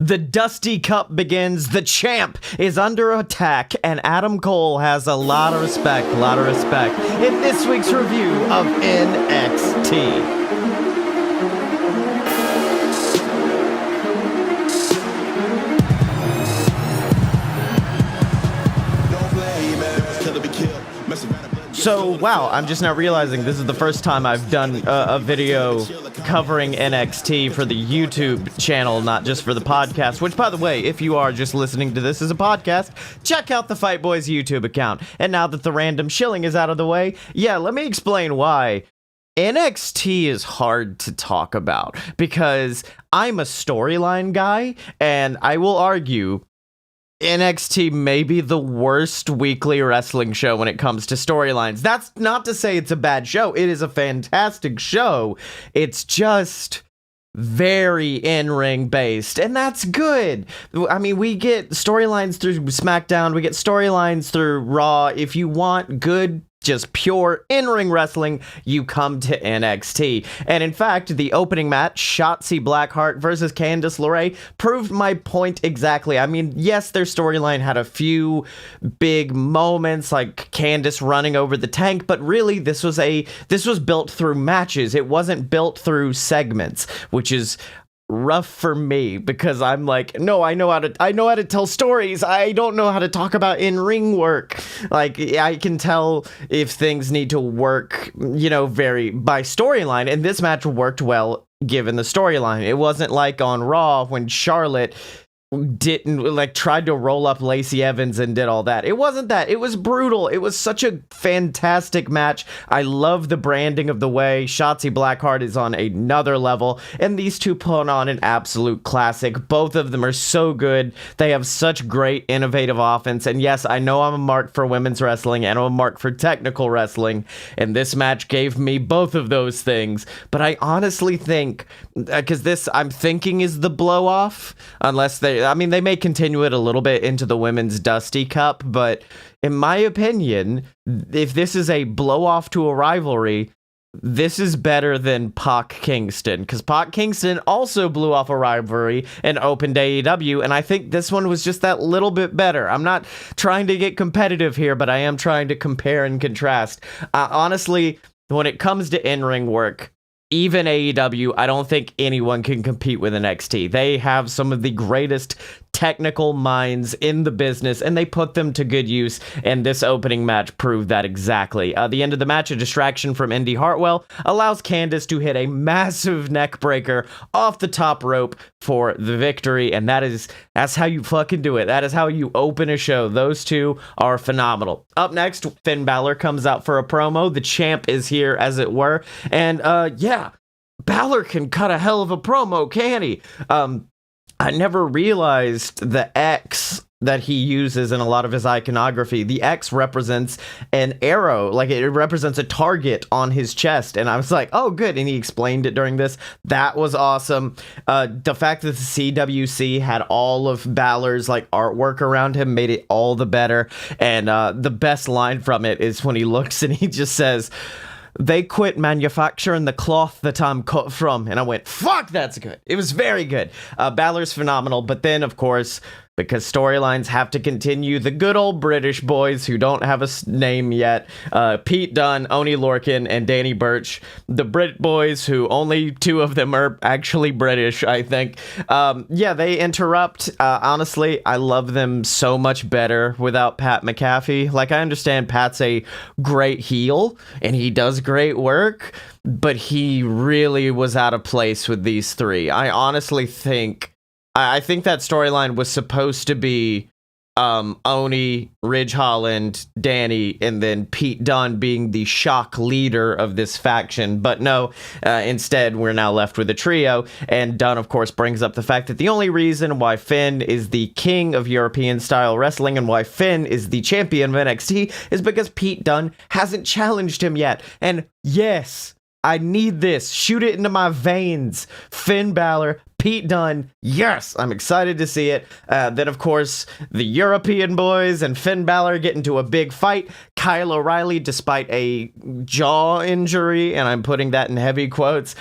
The Dusty Cup begins, the champ is under attack, and Adam Cole has a lot of respect, in this week's review of NXT. So, wow, I'm just now realizing this is the first time I've done a video covering NXT for the YouTube channel, not just for the podcast, which, by the way, if you are just listening to this as a podcast, check out the Fight Boys YouTube account. And now that the random shilling is out of the way, yeah, let me explain why. NXT is hard to talk about because I'm a storyline guy, and I will argue NXT may be the worst weekly wrestling show when it comes to storylines. That's not to say it's a bad show. It is a fantastic show. It's just very in-ring based, and that's good. I mean, we get storylines through SmackDown, we get storylines through Raw. If you want good, just pure in-ring wrestling, you come to NXT. And in fact, the opening match, Shotzi Blackheart versus Candice LeRae, proved my point exactly. I mean, yes, their storyline had a few big moments, like Candice running over the tank, but really, this was built through matches. It wasn't built through segments, which is rough for me because I'm like, no, I know how to tell stories. I don't know how to talk about in-ring work. Like, I can tell if things need to work, vary by storyline, and this match worked well given the storyline. It wasn't like on Raw when Charlotte tried to roll up Lacey Evans and did all that. It wasn't that. It was brutal. It was such a fantastic match. I love the branding of the way. Shotzi Blackheart is on another level, and these two put on an absolute classic. Both of them are so good. They have such great, innovative offense, and yes, I know I'm a mark for women's wrestling, and I'm a mark for technical wrestling, and this match gave me both of those things, but I honestly think, because this, I'm thinking, is the blow-off, unless they may continue it a little bit into the women's Dusty Cup, but in my opinion, if this is a blow-off to a rivalry, this is better than Pac Kingston, because Pac Kingston also blew off a rivalry and opened AEW, and I think this one was just that little bit better. I'm not trying to get competitive here, but I am trying to compare and contrast. Honestly, when it comes to in-ring work, even AEW, I don't think anyone can compete with NXT. They have some of the greatest technical minds in the business, and they put them to good use, and this opening match proved that exactly. The end of the match, a distraction from Indy Hartwell, allows Candice to hit a massive neck breaker off the top rope for the victory, and that's how you fucking do it. That is how you open a show. Those two are phenomenal. Up next, Finn Balor comes out for a promo. The champ is here, as it were, and Balor can cut a hell of a promo, can he? I never realized the X that he uses in a lot of his iconography. The X represents an arrow, like it represents a target on his chest, and I was like, oh, good, and he explained it during this. That was awesome. The fact that the CWC had all of Balor's artwork around him made it all the better, and the best line from it is when he looks and he just says, "They quit manufacturing the cloth that I'm cut from." And I went, fuck, that's good. It was very good. Balor's phenomenal. But then, of course, because storylines have to continue, the good old British boys who don't have a name yet, Pete Dunne, Oney Lorcan, and Danny Burch, the Brit boys who only two of them are actually British, I think. They interrupt. Honestly, I love them so much better without Pat McAfee. I understand Pat's a great heel, and he does great work, but he really was out of place with these three. I honestly think that storyline was supposed to be Oney, Ridge Holland, Danny, and then Pete Dunne being the shock leader of this faction. But no, instead, we're now left with a trio. And Dunne, of course, brings up the fact that the only reason why Finn is the king of European-style wrestling and why Finn is the champion of NXT is because Pete Dunne hasn't challenged him yet. And yes, I need this. Shoot it into my veins. Finn Balor, Pete Dunne, yes, I'm excited to see it. Then, of course, the European boys and Finn Balor get into a big fight. Kyle O'Reilly, despite a jaw injury, and I'm putting that in heavy quotes,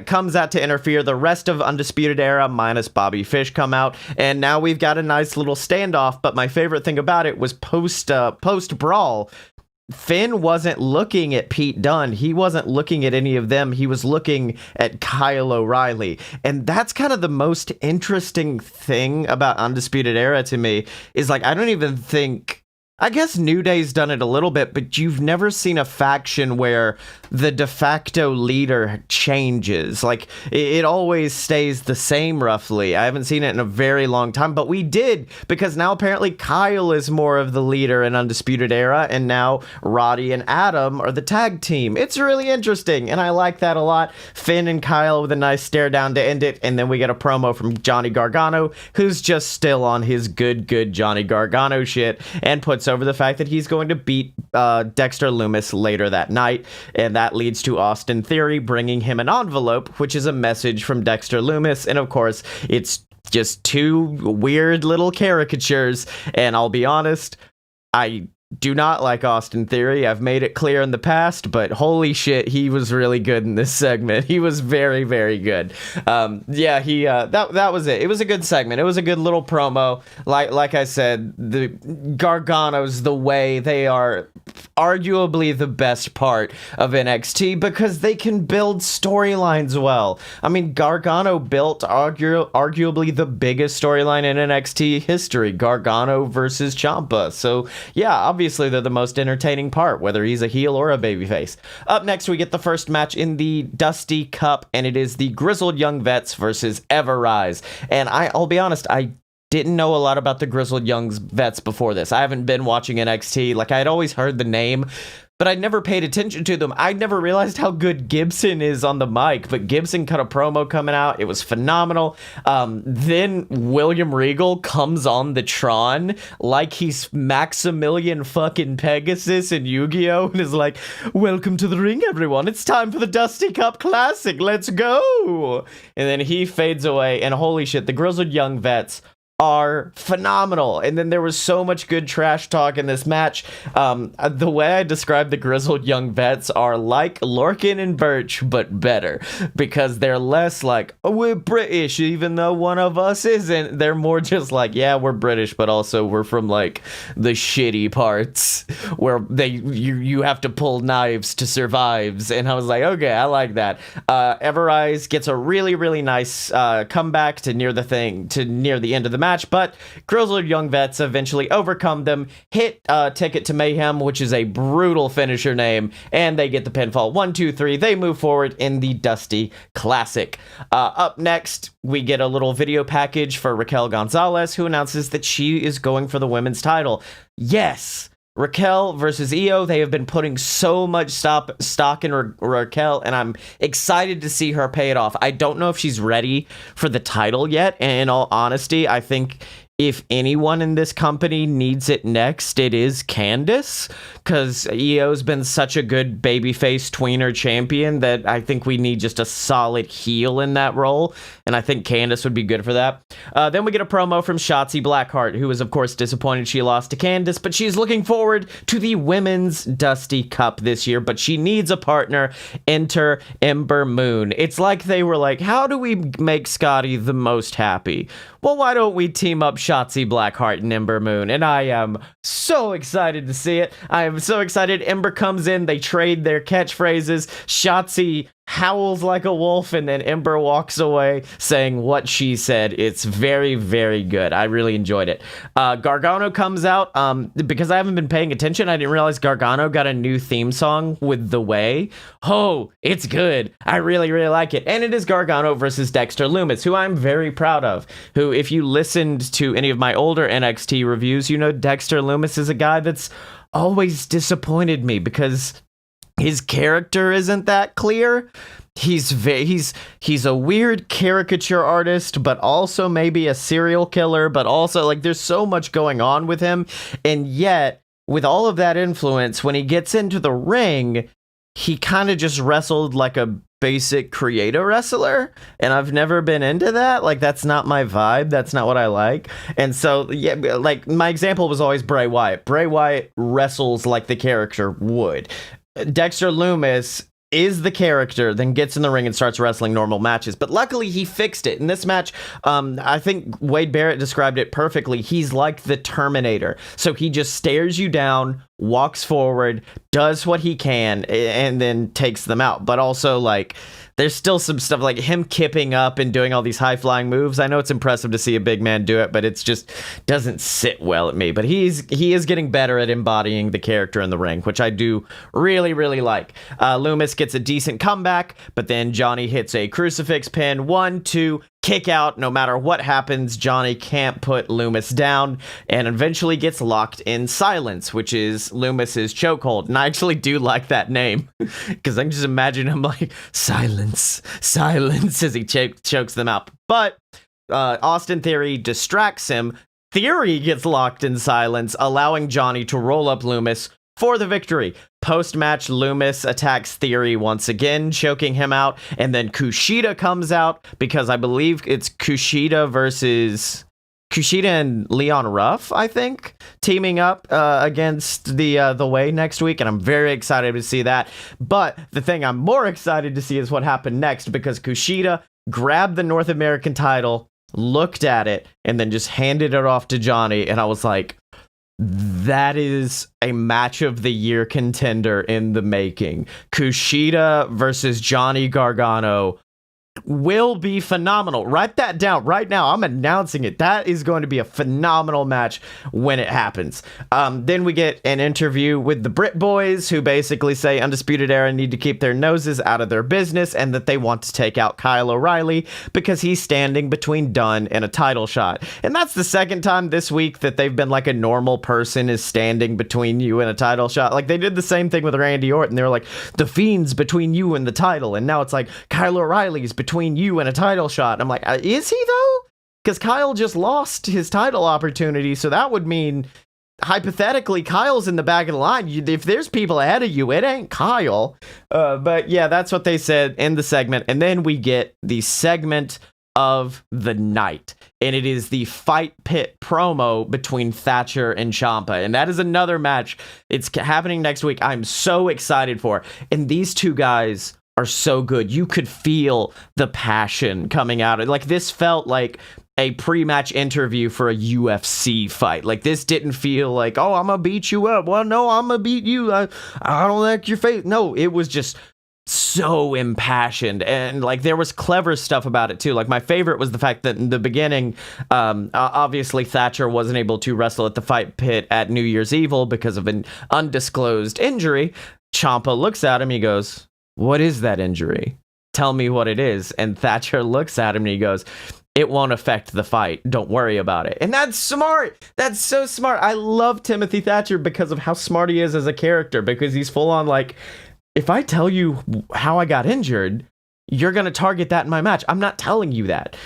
comes out to interfere. The rest of Undisputed Era, minus Bobby Fish, come out, and now we've got a nice little standoff. But my favorite thing about it was post-brawl, Finn wasn't looking at Pete Dunne. He wasn't looking at any of them. He was looking at Kyle O'Reilly. And that's kind of the most interesting thing about Undisputed Era to me, is like, I don't even think, I guess New Day's done it a little bit, but you've never seen a faction where the de facto leader changes. Like, it always stays the same, roughly. I haven't seen it in a very long time, but we did, because now apparently Kyle is more of the leader in Undisputed Era, and now Roddy and Adam are the tag team. It's really interesting, and I like that a lot. Finn and Kyle with a nice stare down to end it, and then we get a promo from Johnny Gargano, who's just still on his good Johnny Gargano shit, and puts over the fact that he's going to beat Dexter Loomis later that night, and that leads to Austin Theory bringing him an envelope, which is a message from Dexter Loomis, and of course, it's just two weird little caricatures, and I'll be honest, I do not like Austin Theory. I've made it clear in the past, but holy shit, he was really good in this segment. He was very, very good. That was it. It was a good segment. It was a good little promo. Like I said, the Garganos, the way they are arguably the best part of NXT, because they can build storylines well. I mean, Gargano built arguably the biggest storyline in NXT history, Gargano versus Champa. So yeah, obviously they're the most entertaining part, whether he's a heel or a babyface. Up next, we get the first match in the Dusty Cup, and it is the Grizzled Young Vets versus Ever-Rise. And I'll be honest, I didn't know a lot about the Grizzled Young Vets before this. I haven't been watching NXT. Like, I'd always heard the name, but I'd never paid attention to them. I'd never realized how good Gibson is on the mic, but Gibson cut a promo coming out. It was phenomenal. Then William Regal comes on the Tron like he's Maximilian fucking Pegasus in Yu-Gi-Oh! And is like, welcome to the ring, everyone. It's time for the Dusty Cup Classic. Let's go. And then he fades away, and holy shit, the Grizzled Young Vets are phenomenal. And then there was so much good trash talk in this match. The way I describe the Grizzled Young Vets are like Lorcan and Birch, but better, because they're less like, oh, we're British even though one of us isn't. They're more just like, yeah, we're British, but also we're from like the shitty parts where you have to pull knives to survive. And I was like, okay, I like that. Ever-Rise gets a really nice comeback to near the end of the match, but Grizzled Young Vets eventually overcome them, hit Ticket to Mayhem, which is a brutal finisher name, and they get the pinfall. 1, 2, 3. They move forward in the Dusty Classic. Up next, we get a little video package for Raquel Gonzalez, who announces that she is going for the women's title. Yes! Raquel versus Io, they have been putting so much stock in Raquel, and I'm excited to see her pay it off. I don't know if she's ready for the title yet, and in all honesty, I think if anyone in this company needs it next, it is Candice, because Io's been such a good babyface tweener champion that I think we need just a solid heel in that role, and I think Candice would be good for that. Then we get a promo from Shotzi Blackheart, who is, of course, disappointed she lost to Candice, but she's looking forward to the Women's Dusty Cup this year, but she needs a partner. Enter Ember Moon. It's like they were like, how do we make Scottye the most happy? Well, why don't we team up Shotzi Blackheart and Ember Moon? And I am so excited to see it. I am so excited. Ember comes in, they trade their catchphrases. Shotzi howls like a wolf, and then Ember walks away saying what she said. It's very, very good. I really enjoyed it. Gargano comes out. Because I haven't been paying attention, I didn't realize Gargano got a new theme song with The Way. Oh, it's good. I really, really like it. And it is Gargano versus Dexter Loomis, who I'm very proud of. Who, if you listened to any of my older NXT reviews, you know Dexter Loomis is a guy that's always disappointed me because his character isn't that clear. He's a weird caricature artist, but also maybe a serial killer, but also like there's so much going on with him. And yet, with all of that influence, when he gets into the ring, he kind of just wrestled like a basic creator wrestler, and I've never been into that. Like, that's not my vibe. That's not what I like. And so, yeah, like, my example was always Bray Wyatt. Bray Wyatt wrestles like the character would. Dexter Loomis is the character, then gets in the ring and starts wrestling normal matches. But luckily, he fixed it. In this match, I think Wade Barrett described it perfectly. He's like the Terminator. So he just stares you down, walks forward, does what he can, and then takes them out. But also, like, there's still some stuff like him kipping up and doing all these high-flying moves. I know it's impressive to see a big man do it, but it's just doesn't sit well at me. But he is getting better at embodying the character in the ring, which I do really, really like. Loomis gets a decent comeback, but then Johnny hits a crucifix pin. 1, 2, kick out. No matter what happens, Johnny can't put Loomis down and eventually gets locked in silence, which is Loomis's chokehold. And I actually do like that name because I can just imagine him like, silence, as he chokes them out. But Austin Theory distracts him. Theory gets locked in silence, allowing Johnny to roll up Loomis for the victory. Post-match, Loomis attacks Theory once again, choking him out, and then Kushida comes out because I believe it's Kushida and Leon Ruff, I think, teaming up against the Way next week, and I'm very excited to see that. But the thing I'm more excited to see is what happened next, because Kushida grabbed the North American title, looked at it, and then just handed it off to Johnny, and I was like, that is a match of the year contender in the making. Kushida versus Johnny Gargano will be phenomenal. Write that down right now. I'm announcing it. That is going to be a phenomenal match when it happens. Then we get an interview with the Brit Boys, who basically say Undisputed Era need to keep their noses out of their business and that they want to take out Kyle O'Reilly because he's standing between Dunne and a title shot. And that's the second time this week that they've been like a normal person is standing between you and a title shot. Like, they did the same thing with Randy Orton. They were like, the Fiend's between you and the title. And now it's like, Kyle O'Reilly's between you and a title shot. I'm like, is he though? Because Kyle just lost his title opportunity, so that would mean hypothetically Kyle's in the back of the line. If there's people ahead of you, it ain't Kyle. But yeah, that's what they said in the segment. And then we get the segment of the night, and it is the Fight Pit promo between Thatcher and Champa, and that is another match. It's happening next week. I'm so excited for, and these two guys are so good. You could feel the passion coming out. Like, this felt like a pre-match interview for a UFC fight. Like, this didn't feel like, oh, I'm gonna beat you up. Well, no, I'm gonna beat you. I don't like your face. No, it was just so impassioned, and like there was clever stuff about it too. Like, my favorite was the fact that in the beginning, obviously Thatcher wasn't able to wrestle at the Fight Pit at New Year's Evil because of an undisclosed injury. Champa looks at him, he goes, what is that injury? Tell me what it is. And Thatcher looks at him and he goes, it won't affect the fight. Don't worry about it. And that's smart. That's so smart. I love Timothy Thatcher because of how smart he is as a character, because he's full on like, if I tell you how I got injured, you're going to target that in my match. I'm not telling you that.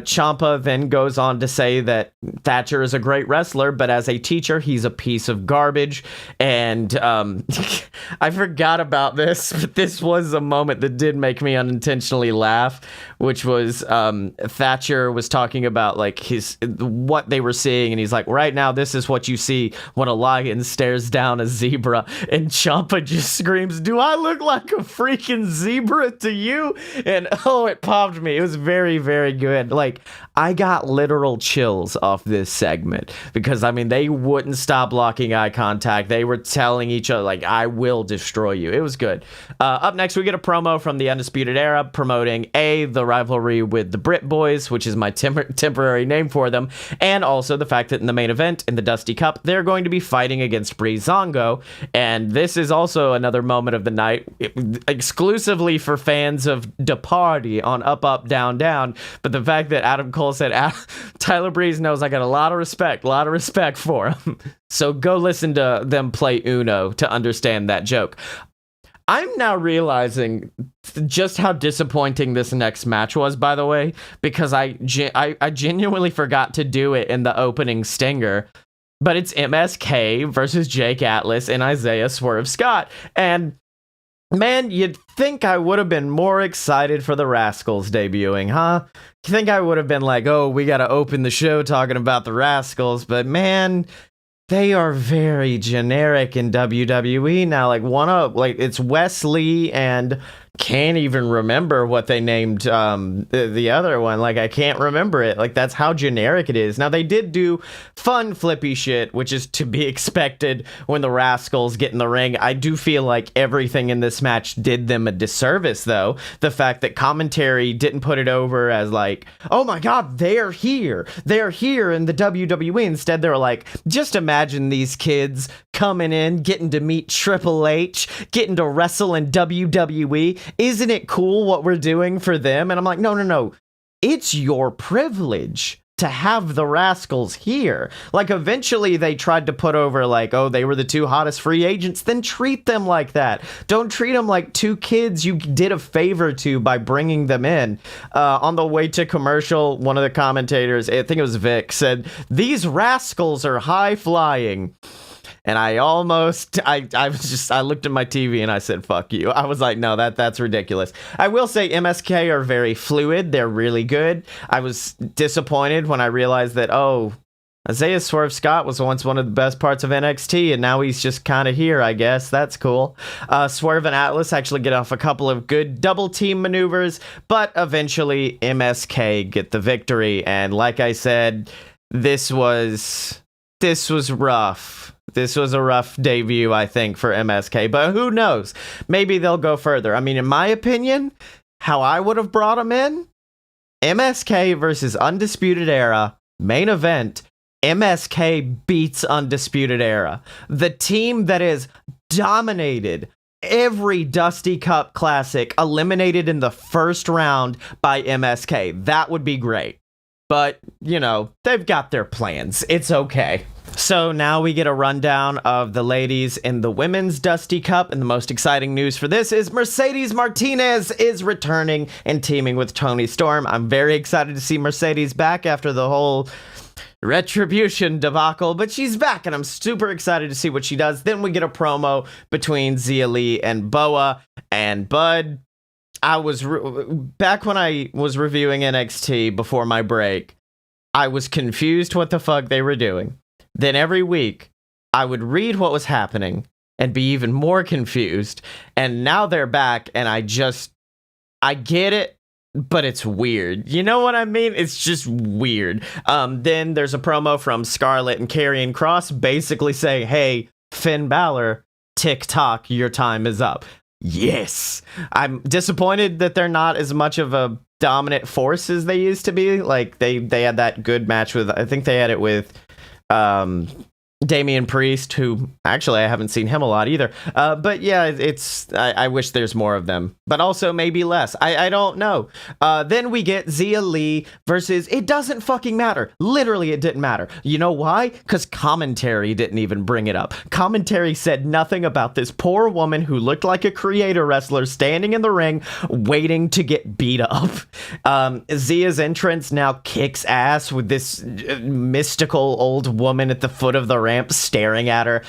Champa then goes on to say that Thatcher is a great wrestler, but as a teacher, he's a piece of garbage. And I forgot about this, but this was a moment that did make me unintentionally laugh, which was Thatcher was talking about like what they were seeing, and he's like, right now, this is what you see when a lion stares down a zebra. And Champa just screams, do I look like a freaking zebra to you? And oh, it popped me. It was very, very good. Like, I got literal chills off this segment because, I mean, they wouldn't stop locking eye contact. They were telling each other, like, I will destroy you. It was good. Up next, we get a promo from the Undisputed Era promoting the rivalry with the Brit Boys, which is my temporary name for them, and also the fact that in the main event, in the Dusty Cup, they're going to be fighting against Breezango. And this is also another moment of the night, exclusively for fans of The Party on Up, Up, Down, Down. But the fact that Adam Cole said, Tyler Breeze knows I got a lot of respect for him. So go listen to them play Uno to understand that joke. I'm now realizing just how disappointing this next match was, by the way, because I genuinely forgot to do it in the opening stinger. But it's MSK versus Jake Atlas and Isaiah Swerve Scott. And Man, you'd think I would have been more excited for the Rascals debuting, huh? You think I would have been like, oh, we gotta open the show talking about the Rascals, but man, they are very generic in WWE now. Like it's Wesley and can't even remember what they named the other one. Like, I can't remember it. Like, that's how generic it is. Now, they did do fun flippy shit, which is to be expected when the Rascals get in the ring. I do feel like everything in this match did them a disservice, though. The fact that commentary didn't put it over as like, oh my god, they're here in the WWE. Instead, they were like, just imagine these kids coming in, getting to meet Triple H, getting to wrestle in WWE. Isn't it cool what we're doing for them? And I'm like, no. It's your privilege to have the Rascals here. Like, eventually they tried to put over like, oh, they were the two hottest free agents. Then treat them like that. Don't treat them like two kids you did a favor to by bringing them in. On the way to commercial, one of the commentators, I think it was Vic, said, these Rascals are high flying. And I looked at my TV and I said, fuck you. I was like, no, that's ridiculous. I will say MSK are very fluid. They're really good. I was disappointed when I realized that, oh, Isaiah Swerve Scott was once one of the best parts of NXT, and now he's just kind of here, I guess. That's cool. Swerve and Atlas actually get off a couple of good double team maneuvers, but eventually MSK get the victory. And like I said, this was rough. This was a rough debut, I think, for MSK, but who knows? Maybe they'll go further. I mean, in my opinion, how I would have brought them in, MSK versus Undisputed Era, main event, MSK beats Undisputed Era. The team that is dominated every Dusty Cup Classic, eliminated in the first round by MSK. That would be great. But, you know, they've got their plans. It's okay. So now we get a rundown of the ladies in the women's Dusty Cup, and the most exciting news for this is Mercedes Martinez is returning and teaming with Toni Storm. I'm very excited to see Mercedes back after the whole Retribution debacle, but she's back, and I'm super excited to see what she does. Then we get a promo between Xia Li and Boa, and Bud, I was back when I was reviewing NXT before my break, I was confused what the fuck they were doing. Then every week, I would read what was happening and be even more confused. And now they're back, and I get it, but it's weird. You know what I mean? It's just weird. Then there's a promo from Scarlett and Karrion Kross basically saying, hey, Finn Balor, tick-tock, your time is up. Yes! I'm disappointed that they're not as much of a dominant force as they used to be. Like, they had that good match with, I think they had it with Damian Priest, who actually I haven't seen him a lot either. But yeah, I wish there's more of them, but also maybe less. I don't know. Then we get Xia Li versus, it doesn't fucking matter. Literally, it didn't matter. You know why? Because commentary didn't even bring it up. Commentary said nothing about this poor woman who looked like a creator wrestler standing in the ring waiting to get beat up. Xia's entrance now kicks ass with this mystical old woman at the foot of the ramp staring at her.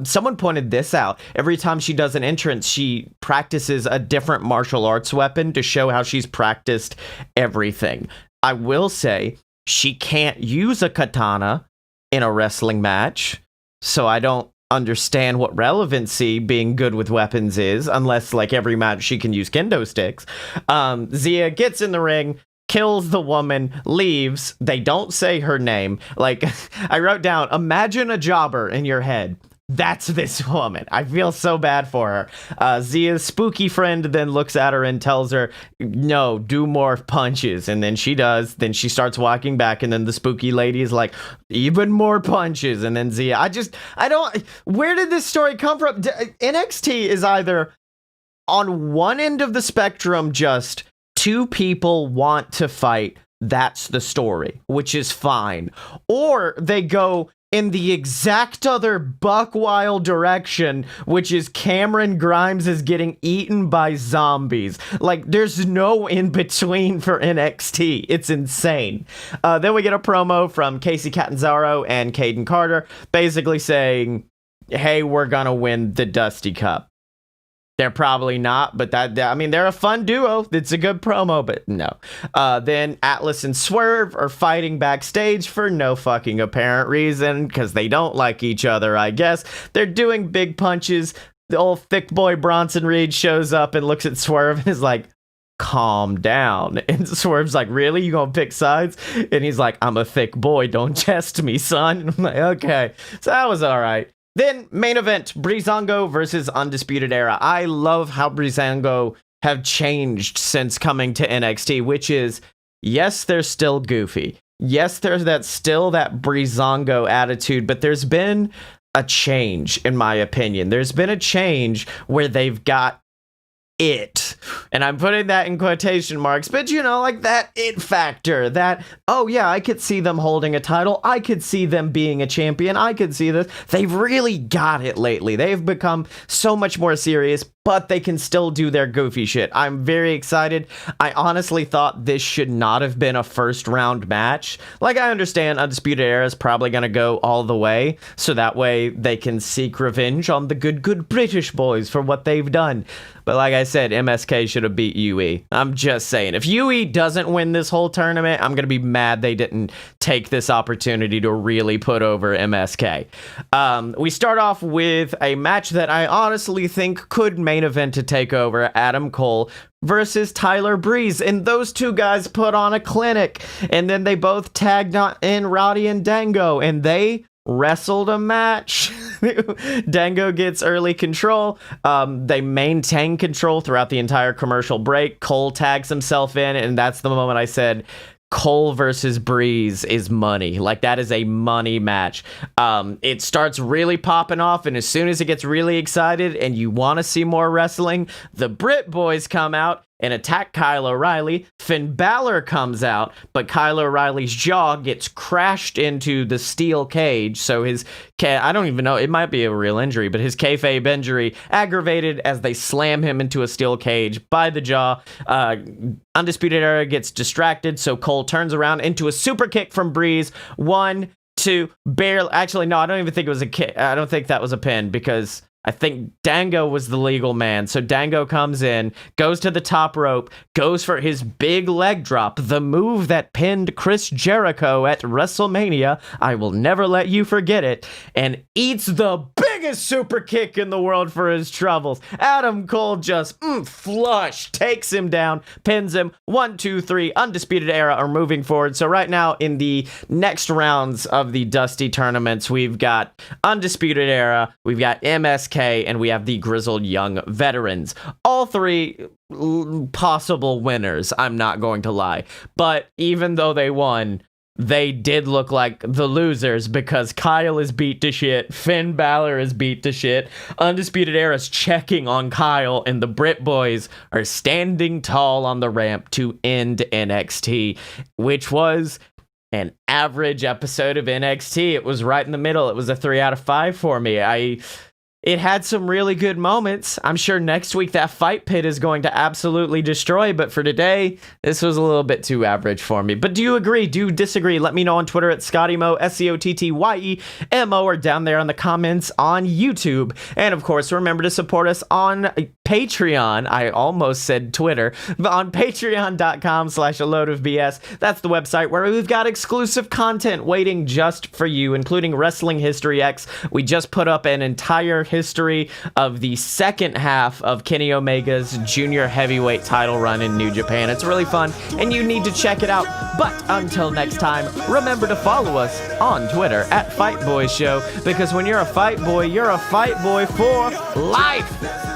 Someone pointed this out. Every time she does an entrance, she practices a different martial arts weapon to show how she's practiced everything. I will say she can't use a katana in a wrestling match, so I don't understand what relevancy being good with weapons is, unless like every match she can use kendo sticks. Xia gets in the ring, kills the woman, leaves. They don't say her name. Like, I wrote down, imagine a jobber in your head. That's this woman. I feel so bad for her. Xia's spooky friend then looks at her and tells her, no, do more punches. And then she does. Then she starts walking back, and then the spooky lady is like, even more punches. And then Xia, where did this story come from? NXT is either on one end of the spectrum, just two people want to fight, that's the story, which is fine. Or they go in the exact other buck wild direction, which is Cameron Grimes is getting eaten by zombies. Like, there's no in between for NXT. It's insane. Then we get a promo from Casey Catanzaro and Caden Carter, basically saying, hey, we're gonna win the Dusty Cup. They're probably not, but I mean, they're a fun duo. It's a good promo, but no. Then Atlas and Swerve are fighting backstage for no fucking apparent reason, because they don't like each other, I guess. They're doing big punches. The old thick boy Bronson Reed shows up and looks at Swerve and is like, calm down. And Swerve's like, really? You gonna pick sides? And he's like, I'm a thick boy. Don't test me, son. And I'm like, okay. So that was all right. Then, main event, Breezango versus Undisputed Era. I love how Breezango have changed since coming to NXT, which is, yes, they're still goofy. Yes, there's still that Breezango attitude, but there's been a change, in my opinion. There's been a change where they've got it. And I'm putting that in quotation marks, but you know, like that it factor, that, oh yeah, I could see them holding a title. I could see them being a champion. I could see this. They've really got it lately. They've become so much more serious, but they can still do their goofy shit. I'm very excited. I honestly thought this should not have been a first round match. Like, I understand Undisputed Era is probably going to go all the way, so that way they can seek revenge on the good British boys for what they've done. But like I said, MSK should have beat UE. I'm just saying, if UE doesn't win this whole tournament, I'm going to be mad they didn't take this opportunity to really put over MSK. We start off with a match that I honestly think could main event to take over, Adam Cole versus Tyler Breeze, and those two guys put on a clinic, and then they both tagged in Roddy and Dango, and they wrestled a match. Dango gets early control. They maintain control throughout the entire commercial break. Cole tags himself in, and that's the moment I said, Cole versus Breeze is money. Like, that is a money match. It starts really popping off, and as soon as it gets really excited and you want to see more wrestling, the Brit boys come out and attack Kyle O'Reilly. Finn Balor comes out, but Kyle O'Reilly's jaw gets crashed into the steel cage, so his, I don't even know, it might be a real injury, but his kayfabe injury aggravated as they slam him into a steel cage by the jaw. Undisputed Era gets distracted, so Cole turns around into a super kick from Breeze. 1, 2, barely, actually, no, I don't even think it was a kick. I don't think that was a pin, because I think Dango was the legal man. So Dango comes in, goes to the top rope, goes for his big leg drop, the move that pinned Chris Jericho at WrestleMania. I will never let you forget it. And eats the biggest super kick in the world for his troubles. Adam Cole just flush, takes him down, pins him. 1, 2, 3, Undisputed Era are moving forward. So right now in the next rounds of the Dusty tournaments, we've got Undisputed Era, we've got MSK, and we have the Grizzled Young Veterans. All three possible winners, I'm not going to lie. But even though they won, they did look like the losers, because Kyle is beat to shit, Finn Balor is beat to shit, Undisputed Era's checking on Kyle, and the Brit boys are standing tall on the ramp to end NXT, which was an average episode of NXT. It was right in the middle. It was a 3 out of 5 for me. It had some really good moments. I'm sure next week that fight pit is going to absolutely destroy, but for today, this was a little bit too average for me. But do you agree? Do you disagree? Let me know on Twitter at Scottye Moore, SCOTTYEMO, or down there in the comments on YouTube. And of course, remember to support us on Patreon. I almost said Twitter, but on patreon.com/a-load-of-BS. That's the website where we've got exclusive content waiting just for you, including Wrestling History X. We just put up an entire history of the second half of Kenny Omega's junior heavyweight title run in New Japan. It's really fun, and you need to check it out. But until next time, remember to follow us on Twitter at Fight Boys Show, because when you're a fight boy, you're a fight boy for life.